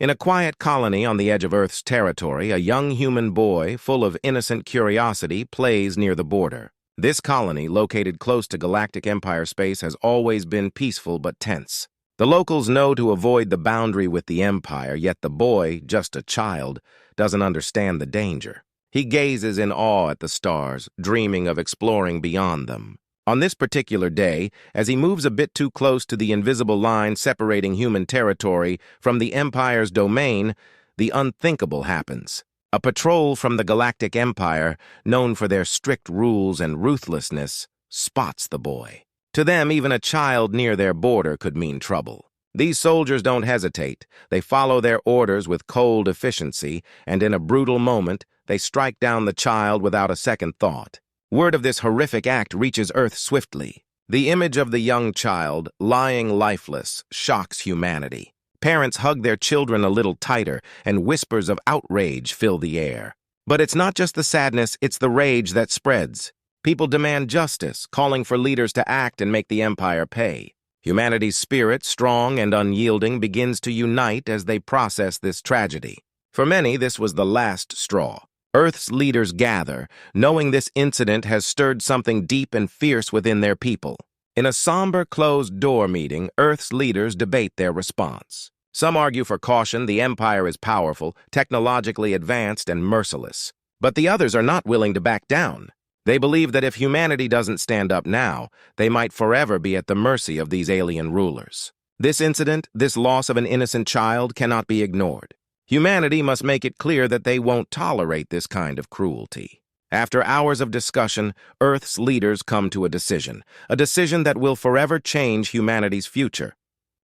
In a quiet colony on the edge of Earth's territory, a young human boy, full of innocent curiosity, plays near the border. This colony, located close to Galactic Empire space, has always been peaceful but tense. The locals know to avoid the boundary with the Empire, yet the boy, just a child, doesn't understand the danger. He gazes in awe at the stars, dreaming of exploring beyond them. On this particular day, as he moves a bit too close to the invisible line separating human territory from the Empire's domain, the unthinkable happens. A patrol from the Galactic Empire, known for their strict rules and ruthlessness, spots the boy. To them, even a child near their border could mean trouble. These soldiers don't hesitate. They follow their orders with cold efficiency, and in a brutal moment, they strike down the child without a second thought. Word of this horrific act reaches Earth swiftly. The image of the young child, lying lifeless, shocks humanity. Parents hug their children a little tighter, and whispers of outrage fill the air. But it's not just the sadness, it's the rage that spreads. People demand justice, calling for leaders to act and make the Empire pay. Humanity's spirit, strong and unyielding, begins to unite as they process this tragedy. For many, this was the last straw. Earth's leaders gather, knowing this incident has stirred something deep and fierce within their people. In a somber, closed-door meeting, Earth's leaders debate their response. Some argue for caution. The Empire is powerful, technologically advanced, and merciless. But the others are not willing to back down. They believe that if humanity doesn't stand up now, they might forever be at the mercy of these alien rulers. This incident, this loss of an innocent child, cannot be ignored. Humanity must make it clear that they won't tolerate this kind of cruelty. After hours of discussion, Earth's leaders come to a decision that will forever change humanity's future.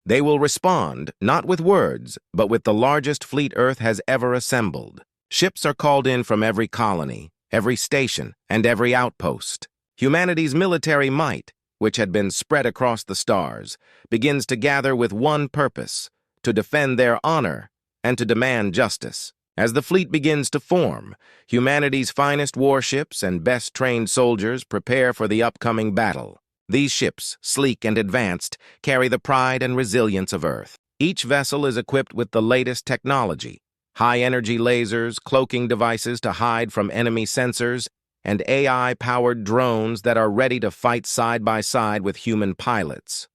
They will respond, not with words, but with the largest fleet Earth has ever assembled. Ships are called in from every colony, every station, and every outpost. Humanity's military might, which had been spread across the stars, begins to gather with one purpose: to defend their honor and to demand justice. As the fleet begins to form, humanity's finest warships and best-trained soldiers prepare for the upcoming battle. These ships, sleek and advanced, carry the pride and resilience of Earth. Each vessel is equipped with the latest technology: high-energy lasers, cloaking devices to hide from enemy sensors, and AI-powered drones that are ready to fight side by side with human pilots.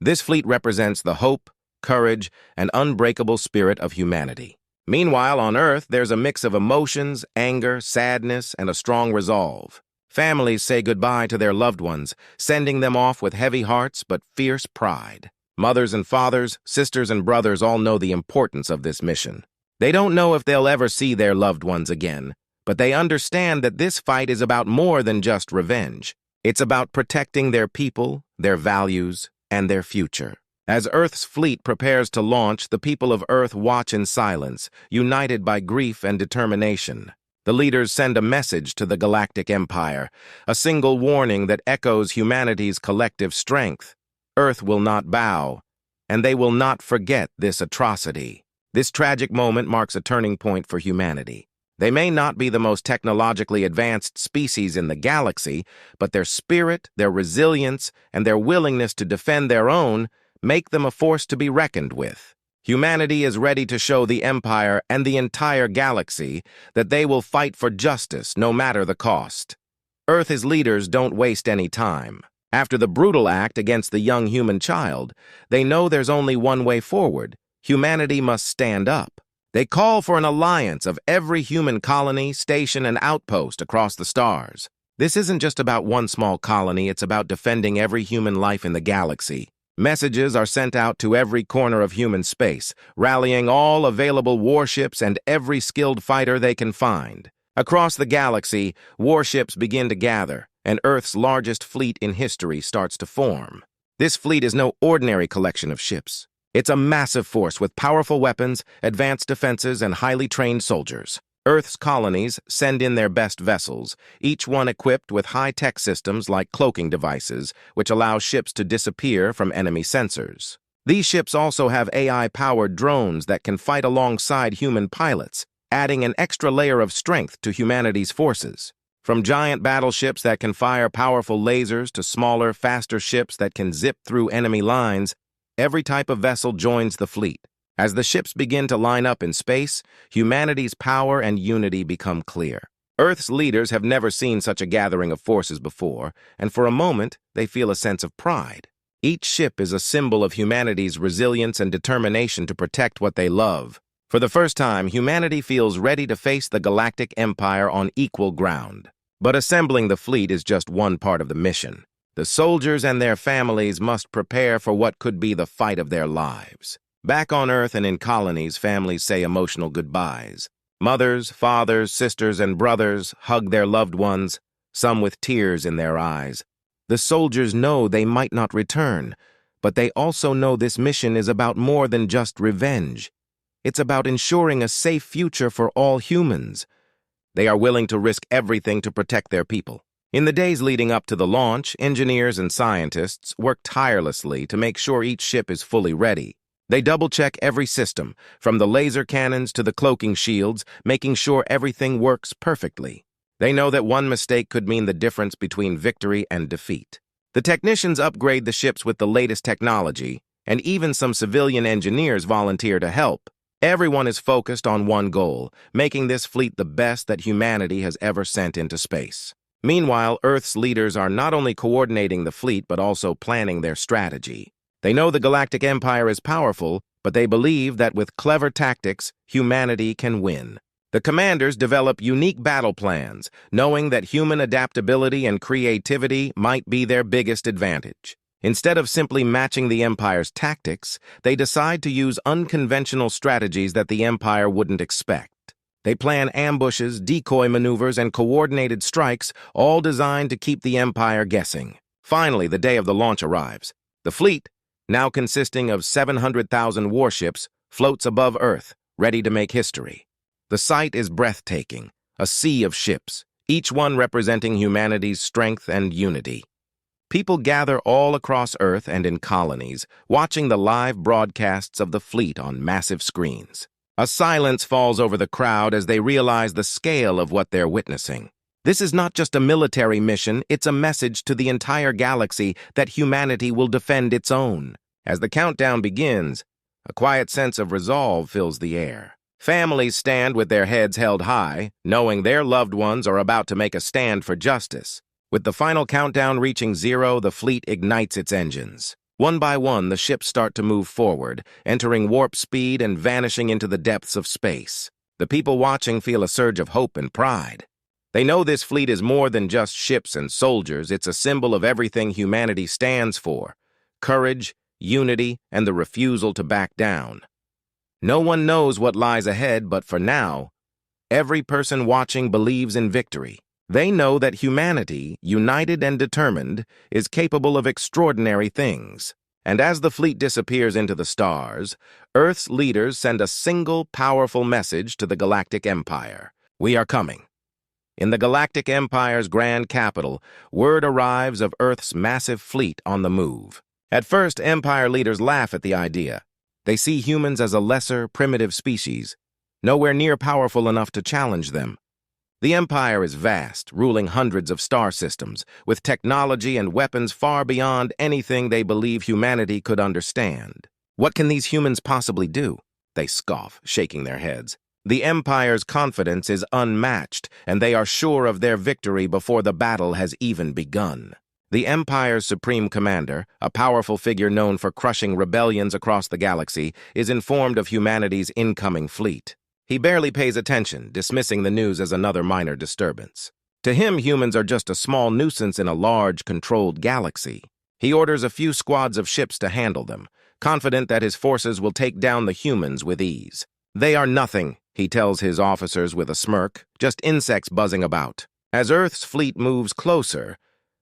This fleet represents the hope, courage, and unbreakable spirit of humanity. Meanwhile, on Earth, there's a mix of emotions, anger, sadness, and a strong resolve. Families say goodbye to their loved ones, sending them off with heavy hearts but fierce pride. Mothers and fathers, sisters and brothers all know the importance of this mission. They don't know if they'll ever see their loved ones again, but they understand that this fight is about more than just revenge. It's about protecting their people, their values, and their future. As Earth's fleet prepares to launch, the people of Earth watch in silence, united by grief and determination. The leaders send a message to the Galactic Empire, a single warning that echoes humanity's collective strength. Earth will not bow, and they will not forget this atrocity. This tragic moment marks a turning point for humanity. They may not be the most technologically advanced species in the galaxy, but their spirit, their resilience, and their willingness to defend their own make them a force to be reckoned with. Humanity is ready to show the Empire and the entire galaxy that they will fight for justice no matter the cost. Earth's leaders don't waste any time. After the brutal act against the young human child, they know there's only one way forward. Humanity must stand up. They call for an alliance of every human colony, station, and outpost across the stars. This isn't just about one small colony, it's about defending every human life in the galaxy. Messages are sent out to every corner of human space, rallying all available warships and every skilled fighter they can find. Across the galaxy, warships begin to gather, and Earth's largest fleet in history starts to form. This fleet is no ordinary collection of ships. It's a massive force with powerful weapons, advanced defenses, and highly trained soldiers. Earth's colonies send in their best vessels, each one equipped with high-tech systems like cloaking devices, which allow ships to disappear from enemy sensors. These ships also have AI-powered drones that can fight alongside human pilots, adding an extra layer of strength to humanity's forces. From giant battleships that can fire powerful lasers to smaller, faster ships that can zip through enemy lines, every type of vessel joins the fleet. As the ships begin to line up in space, humanity's power and unity become clear. Earth's leaders have never seen such a gathering of forces before, and for a moment, they feel a sense of pride. Each ship is a symbol of humanity's resilience and determination to protect what they love. For the first time, humanity feels ready to face the Galactic Empire on equal ground. But assembling the fleet is just one part of the mission. The soldiers and their families must prepare for what could be the fight of their lives. Back on Earth and in colonies, families say emotional goodbyes. Mothers, fathers, sisters, and brothers hug their loved ones, some with tears in their eyes. The soldiers know they might not return, but they also know this mission is about more than just revenge. It's about ensuring a safe future for all humans. They are willing to risk everything to protect their people. In the days leading up to the launch, engineers and scientists work tirelessly to make sure each ship is fully ready. They double-check every system, from the laser cannons to the cloaking shields, making sure everything works perfectly. They know that one mistake could mean the difference between victory and defeat. The technicians upgrade the ships with the latest technology, and even some civilian engineers volunteer to help. Everyone is focused on one goal, making this fleet the best that humanity has ever sent into space. Meanwhile, Earth's leaders are not only coordinating the fleet but also planning their strategy. They know the Galactic Empire is powerful, but they believe that with clever tactics, humanity can win. The commanders develop unique battle plans, knowing that human adaptability and creativity might be their biggest advantage. Instead of simply matching the Empire's tactics, they decide to use unconventional strategies that the Empire wouldn't expect. They plan ambushes, decoy maneuvers, and coordinated strikes, all designed to keep the Empire guessing. Finally, the day of the launch arrives. The fleet, now consisting of 700,000 warships, floats above Earth, ready to make history. The sight is breathtaking, a sea of ships, each one representing humanity's strength and unity. People gather all across Earth and in colonies, watching the live broadcasts of the fleet on massive screens. A silence falls over the crowd as they realize the scale of what they're witnessing. This is not just a military mission, it's a message to the entire galaxy that humanity will defend its own. As the countdown begins, a quiet sense of resolve fills the air. Families stand with their heads held high, knowing their loved ones are about to make a stand for justice. With the final countdown reaching 0, the fleet ignites its engines. One by one, the ships start to move forward, entering warp speed and vanishing into the depths of space. The people watching feel a surge of hope and pride. They know this fleet is more than just ships and soldiers. It's a symbol of everything humanity stands for: courage, unity, and the refusal to back down. No one knows what lies ahead, but for now, every person watching believes in victory. They know that humanity, united and determined, is capable of extraordinary things. And as the fleet disappears into the stars, Earth's leaders send a single powerful message to the Galactic Empire. We are coming. In the Galactic Empire's grand capital, word arrives of Earth's massive fleet on the move. At first, Empire leaders laugh at the idea. They see humans as a lesser, primitive species, nowhere near powerful enough to challenge them. The Empire is vast, ruling hundreds of star systems, with technology and weapons far beyond anything they believe humanity could understand. What can these humans possibly do? They scoff, shaking their heads. The Empire's confidence is unmatched, and they are sure of their victory before the battle has even begun. The Empire's supreme commander, a powerful figure known for crushing rebellions across the galaxy, is informed of humanity's incoming fleet. He barely pays attention, dismissing the news as another minor disturbance. To him, humans are just a small nuisance in a large, controlled galaxy. He orders a few squads of ships to handle them, confident that his forces will take down the humans with ease. They are nothing, he tells his officers with a smirk, just insects buzzing about. As Earth's fleet moves closer,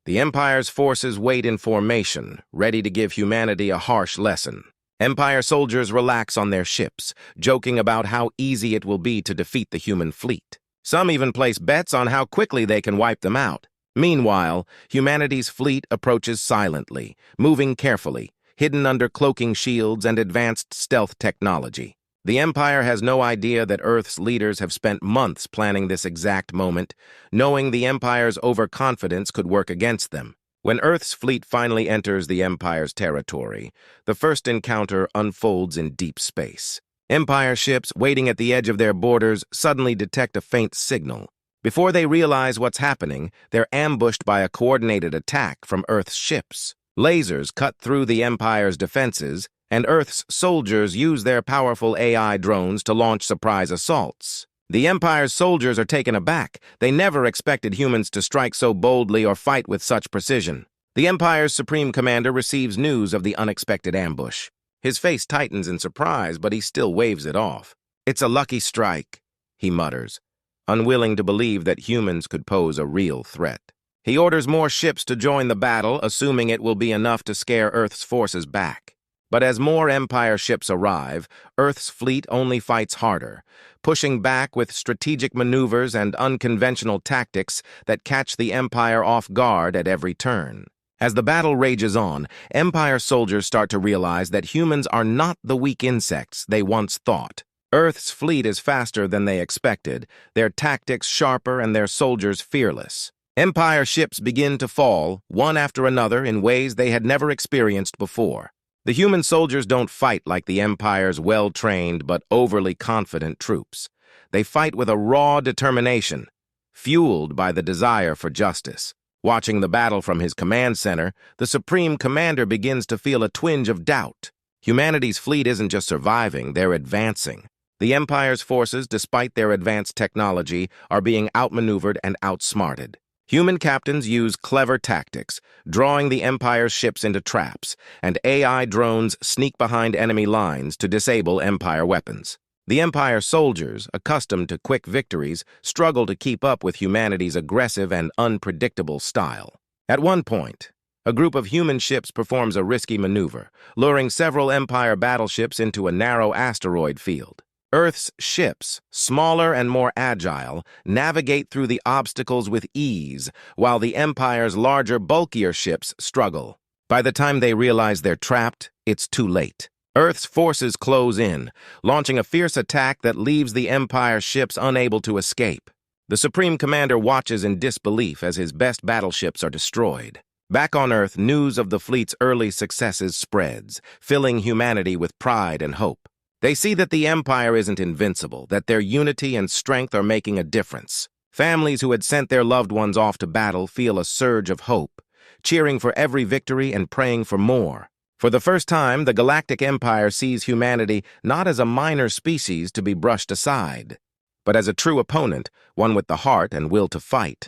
the Empire's forces wait in formation, ready to give humanity a harsh lesson. Empire soldiers relax on their ships, joking about how easy it will be to defeat the human fleet. Some even place bets on how quickly they can wipe them out. Meanwhile, humanity's fleet approaches silently, moving carefully, hidden under cloaking shields and advanced stealth technology. The Empire has no idea that Earth's leaders have spent months planning this exact moment, knowing the Empire's overconfidence could work against them. When Earth's fleet finally enters the Empire's territory, the first encounter unfolds in deep space. Empire ships waiting at the edge of their borders suddenly detect a faint signal. Before they realize what's happening, they're ambushed by a coordinated attack from Earth's ships. Lasers cut through the Empire's defenses, and Earth's soldiers use their powerful AI drones to launch surprise assaults. The Empire's soldiers are taken aback. They never expected humans to strike so boldly or fight with such precision. The Empire's Supreme Commander receives news of the unexpected ambush. His face tightens in surprise, but he still waves it off. "It's a lucky strike," he mutters, unwilling to believe that humans could pose a real threat. He orders more ships to join the battle, assuming it will be enough to scare Earth's forces back. But as more Empire ships arrive, Earth's fleet only fights harder, pushing back with strategic maneuvers and unconventional tactics that catch the Empire off guard at every turn. As the battle rages on, Empire soldiers start to realize that humans are not the weak insects they once thought. Earth's fleet is faster than they expected, their tactics sharper and their soldiers fearless. Empire ships begin to fall, one after another, in ways they had never experienced before. The human soldiers don't fight like the Empire's well-trained but overly confident troops. They fight with a raw determination, fueled by the desire for justice. Watching the battle from his command center, the Supreme Commander begins to feel a twinge of doubt. Humanity's fleet isn't just surviving, they're advancing. The Empire's forces, despite their advanced technology, are being outmaneuvered and outsmarted. Human captains use clever tactics, drawing the Empire's ships into traps, and AI drones sneak behind enemy lines to disable Empire weapons. The Empire soldiers, accustomed to quick victories, struggle to keep up with humanity's aggressive and unpredictable style. At one point, a group of human ships performs a risky maneuver, luring several Empire battleships into a narrow asteroid field. Earth's ships, smaller and more agile, navigate through the obstacles with ease, while the Empire's larger, bulkier ships struggle. By the time they realize they're trapped, it's too late. Earth's forces close in, launching a fierce attack that leaves the Empire ships unable to escape. The Supreme Commander watches in disbelief as his best battleships are destroyed. Back on Earth, news of the fleet's early successes spreads, filling humanity with pride and hope. They see that the Empire isn't invincible, that their unity and strength are making a difference. Families who had sent their loved ones off to battle feel a surge of hope, cheering for every victory and praying for more. For the first time, the Galactic Empire sees humanity not as a minor species to be brushed aside, but as a true opponent, one with the heart and will to fight.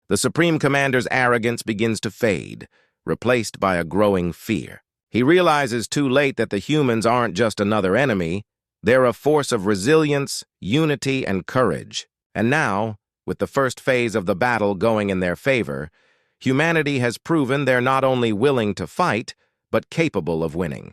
The Supreme Commander's arrogance begins to fade, replaced by a growing fear. He realizes too late that the humans aren't just another enemy, they're a force of resilience, unity, and courage. And now, with the first phase of the battle going in their favor, humanity has proven they're not only willing to fight, but capable of winning.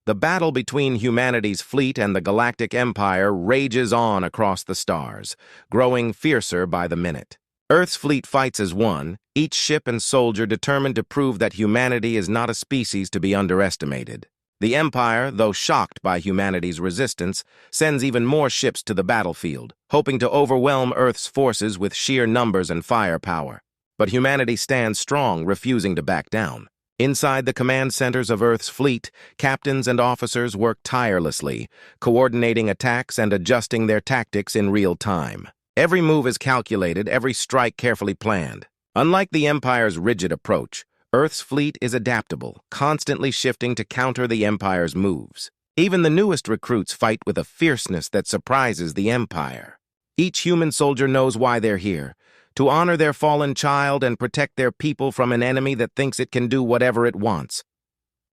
The battle between humanity's fleet and the Galactic Empire rages on across the stars, growing fiercer by the minute. Earth's fleet fights as one, each ship and soldier determined to prove that humanity is not a species to be underestimated. The Empire, though shocked by humanity's resistance, sends even more ships to the battlefield, hoping to overwhelm Earth's forces with sheer numbers and firepower. But humanity stands strong, refusing to back down. Inside the command centers of Earth's fleet, captains and officers work tirelessly, coordinating attacks and adjusting their tactics in real time. Every move is calculated, every strike carefully planned. Unlike the Empire's rigid approach, Earth's fleet is adaptable, constantly shifting to counter the Empire's moves. Even the newest recruits fight with a fierceness that surprises the Empire. Each human soldier knows why they're here, to honor their fallen child and protect their people from an enemy that thinks it can do whatever it wants.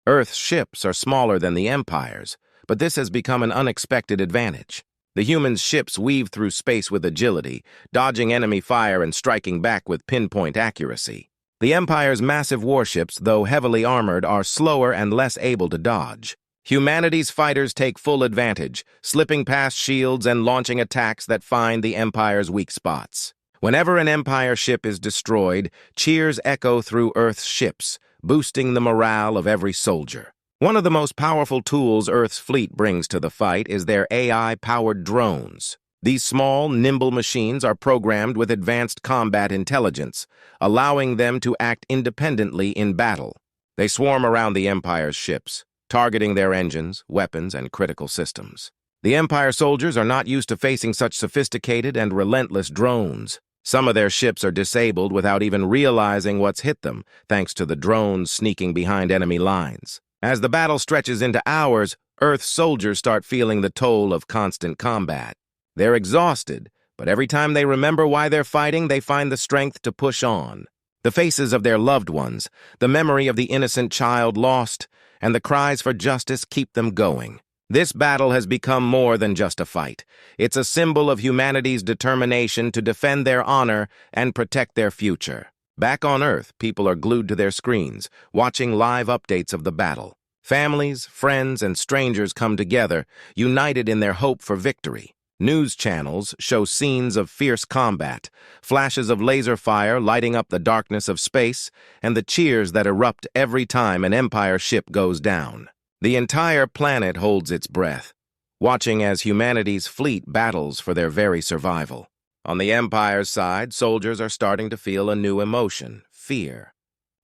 Earth's ships are smaller than the Empire's, but this has become an unexpected advantage. The humans' ships weave through space with agility, dodging enemy fire and striking back with pinpoint accuracy. The Empire's massive warships, though heavily armored, are slower and less able to dodge. Humanity's fighters take full advantage, slipping past shields and launching attacks that find the Empire's weak spots. Whenever an Empire ship is destroyed, cheers echo through Earth's ships, boosting the morale of every soldier. One of the most powerful tools Earth's fleet brings to the fight is their AI-powered drones. These small, nimble machines are programmed with advanced combat intelligence, allowing them to act independently in battle. They swarm around the Empire's ships, targeting their engines, weapons, and critical systems. The Empire soldiers are not used to facing such sophisticated and relentless drones. Some of their ships are disabled without even realizing what's hit them, thanks to the drones sneaking behind enemy lines. As the battle stretches into hours, Earth's soldiers start feeling the toll of constant combat. They're exhausted, but every time they remember why they're fighting, they find the strength to push on. The faces of their loved ones, the memory of the innocent child lost, and the cries for justice keep them going. This battle has become more than just a fight. It's a symbol of humanity's determination to defend their honor and protect their future. Back on Earth, people are glued to their screens, watching live updates of the battle. Families, friends, and strangers come together, united in their hope for victory. News channels show scenes of fierce combat, flashes of laser fire lighting up the darkness of space, and the cheers that erupt every time an Empire ship goes down. The entire planet holds its breath, watching as humanity's fleet battles for their very survival. On the Empire's side, soldiers are starting to feel a new emotion, fear.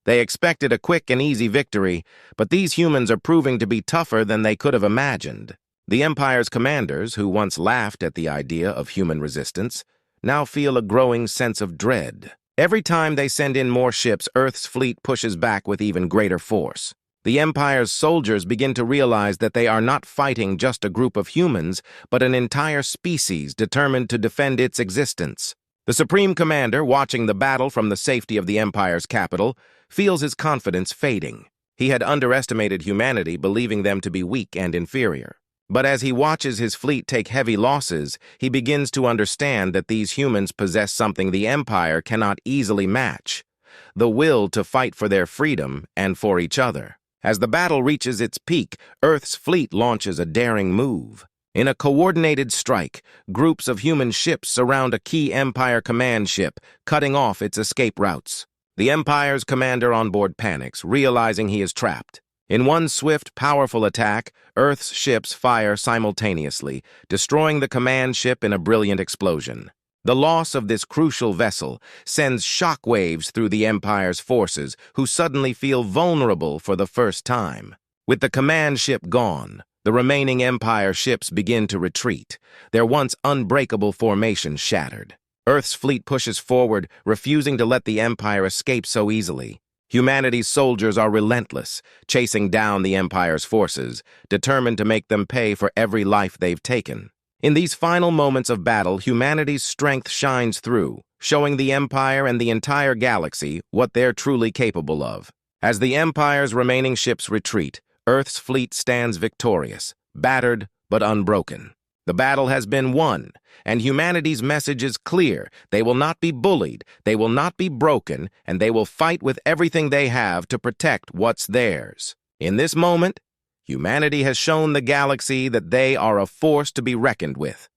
They expected a quick and easy victory, but these humans are proving to be tougher than they could have imagined. The Empire's commanders, who once laughed at the idea of human resistance, now feel a growing sense of dread. Every time they send in more ships, Earth's fleet pushes back with even greater force. The Empire's soldiers begin to realize that they are not fighting just a group of humans, but an entire species determined to defend its existence. The Supreme Commander, watching the battle from the safety of the Empire's capital, feels his confidence fading. He had underestimated humanity, believing them to be weak and inferior. But as he watches his fleet take heavy losses, he begins to understand that these humans possess something the Empire cannot easily match: the will to fight for their freedom and for each other. As the battle reaches its peak, Earth's fleet launches a daring move. In a coordinated strike, groups of human ships surround a key Empire command ship, cutting off its escape routes. The Empire's commander on board panics, realizing he is trapped. In one swift, powerful attack, Earth's ships fire simultaneously, destroying the command ship in a brilliant explosion. The loss of this crucial vessel sends shockwaves through the Empire's forces, who suddenly feel vulnerable for the first time. With the command ship gone, the remaining Empire ships begin to retreat, their once unbreakable formation shattered. Earth's fleet pushes forward, refusing to let the Empire escape so easily. Humanity's soldiers are relentless, chasing down the Empire's forces, determined to make them pay for every life they've taken. In these final moments of battle, humanity's strength shines through, showing the Empire and the entire galaxy what they're truly capable of. As the Empire's remaining ships retreat, Earth's fleet stands victorious, battered but unbroken. The battle has been won, and humanity's message is clear: they will not be bullied, they will not be broken, and they will fight with everything they have to protect what's theirs. In this moment, humanity has shown the galaxy that they are a force to be reckoned with.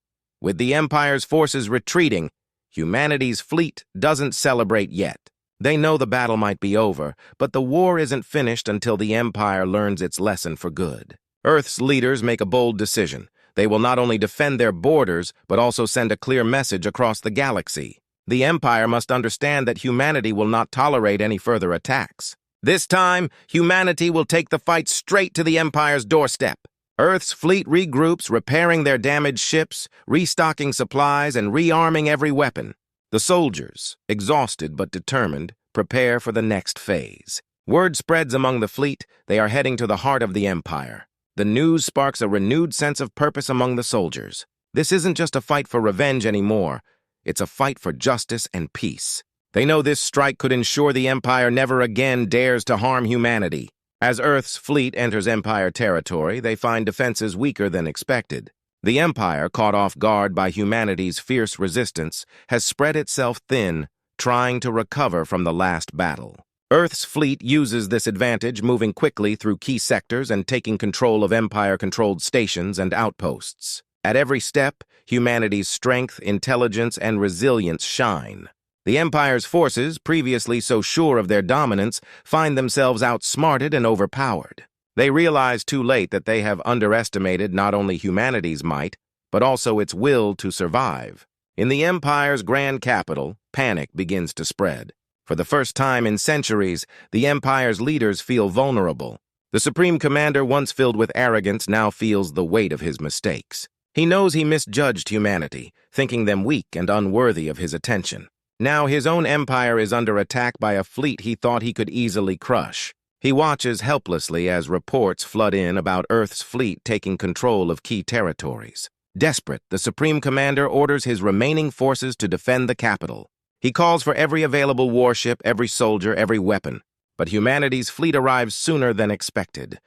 With the Empire's forces retreating, humanity's fleet doesn't celebrate yet. They know the battle might be over, but the war isn't finished until the Empire learns its lesson for good. Earth's leaders make a bold decision. They will not only defend their borders, but also send a clear message across the galaxy. The Empire must understand that humanity will not tolerate any further attacks. This time, humanity will take the fight straight to the Empire's doorstep. Earth's fleet regroups, repairing their damaged ships, restocking supplies, and rearming every weapon. The soldiers, exhausted but determined, prepare for the next phase. Word spreads among the fleet. They are heading to the heart of the Empire. The news sparks a renewed sense of purpose among the soldiers. This isn't just a fight for revenge anymore. It's a fight for justice and peace. They know this strike could ensure the Empire never again dares to harm humanity. As Earth's fleet enters Empire territory, they find defenses weaker than expected. The Empire, caught off guard by humanity's fierce resistance, has spread itself thin, trying to recover from the last battle. Earth's fleet uses this advantage, moving quickly through key sectors and taking control of Empire-controlled stations and outposts. At every step, humanity's strength, intelligence, and resilience shine. The Empire's forces, previously so sure of their dominance, find themselves outsmarted and overpowered. They realize too late that they have underestimated not only humanity's might, but also its will to survive. In the Empire's grand capital, panic begins to spread. For the first time in centuries, the Empire's leaders feel vulnerable. The Supreme Commander, once filled with arrogance, now feels the weight of his mistakes. He knows he misjudged humanity, thinking them weak and unworthy of his attention. Now his own empire is under attack by a fleet he thought he could easily crush. He watches helplessly as reports flood in about Earth's fleet taking control of key territories. Desperate, the Supreme Commander orders his remaining forces to defend the capital. He calls for every available warship, every soldier, every weapon. But humanity's fleet arrives sooner than expected,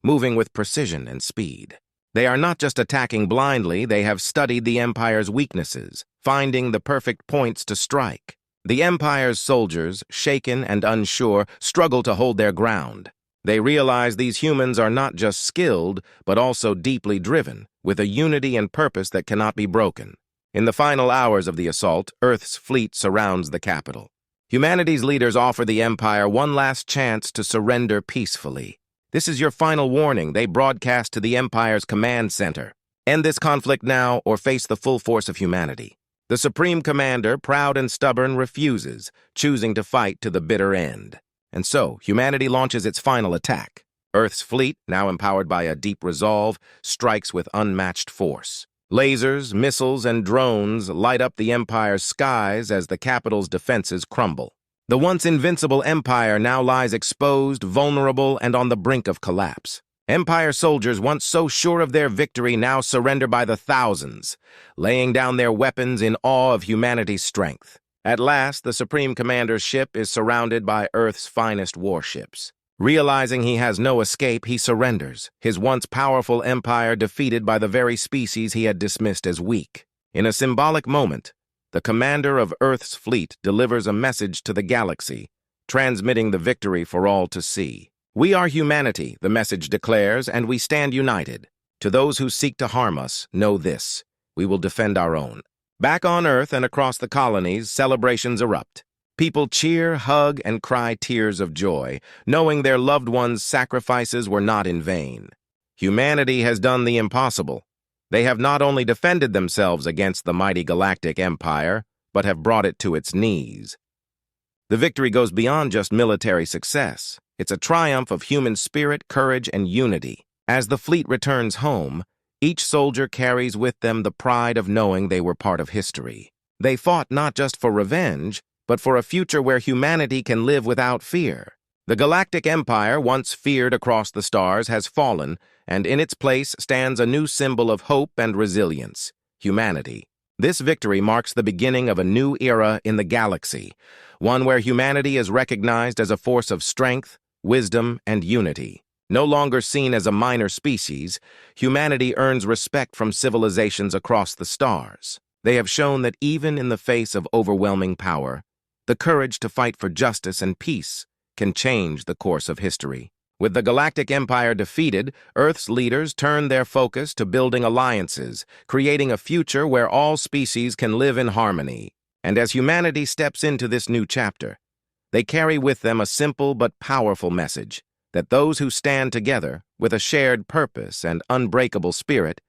moving with precision and speed. They are not just attacking blindly, they have studied the Empire's weaknesses, finding the perfect points to strike. The Empire's soldiers, shaken and unsure, struggle to hold their ground. They realize these humans are not just skilled, but also deeply driven, with a unity and purpose that cannot be broken. In the final hours of the assault, Earth's fleet surrounds the capital. Humanity's leaders offer the Empire one last chance to surrender peacefully. This is your final warning, they broadcast to the Empire's command center. End this conflict now or face the full force of humanity. The Supreme Commander, proud and stubborn, refuses, choosing to fight to the bitter end. And so, humanity launches its final attack. Earth's fleet, now empowered by a deep resolve, strikes with unmatched force. Lasers, missiles, and drones light up the Empire's skies as the capital's defenses crumble. The once invincible Empire now lies exposed, vulnerable, and on the brink of collapse. Empire soldiers, once so sure of their victory, now surrender by the thousands, laying down their weapons in awe of humanity's strength. At last, the Supreme Commander's ship is surrounded by Earth's finest warships. Realizing he has no escape, he surrenders, his once powerful empire defeated by the very species he had dismissed as weak. In a symbolic moment, the commander of Earth's fleet delivers a message to the galaxy, transmitting the victory for all to see. "We are humanity," the message declares, "and we stand united. To those who seek to harm us, know this: we will defend our own." Back on Earth and across the colonies, celebrations erupt. People cheer, hug, and cry tears of joy, knowing their loved ones' sacrifices were not in vain. Humanity has done the impossible. They have not only defended themselves against the mighty Galactic Empire, but have brought it to its knees. The victory goes beyond just military success. It's a triumph of human spirit, courage, and unity. As the fleet returns home, each soldier carries with them the pride of knowing they were part of history. They fought not just for revenge, but for a future where humanity can live without fear. The Galactic Empire, once feared across the stars, has fallen, and in its place stands a new symbol of hope and resilience: humanity. This victory marks the beginning of a new era in the galaxy, one where humanity is recognized as a force of strength, wisdom, and unity. No longer seen as a minor species, humanity earns respect from civilizations across the stars. They have shown that even in the face of overwhelming power, the courage to fight for justice and peace can change the course of history. With the Galactic Empire defeated, Earth's leaders turn their focus to building alliances, creating a future where all species can live in harmony. And as humanity steps into this new chapter, they carry with them a simple but powerful message: that those who stand together with a shared purpose and unbreakable spirit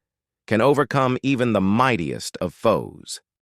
can overcome even the mightiest of foes.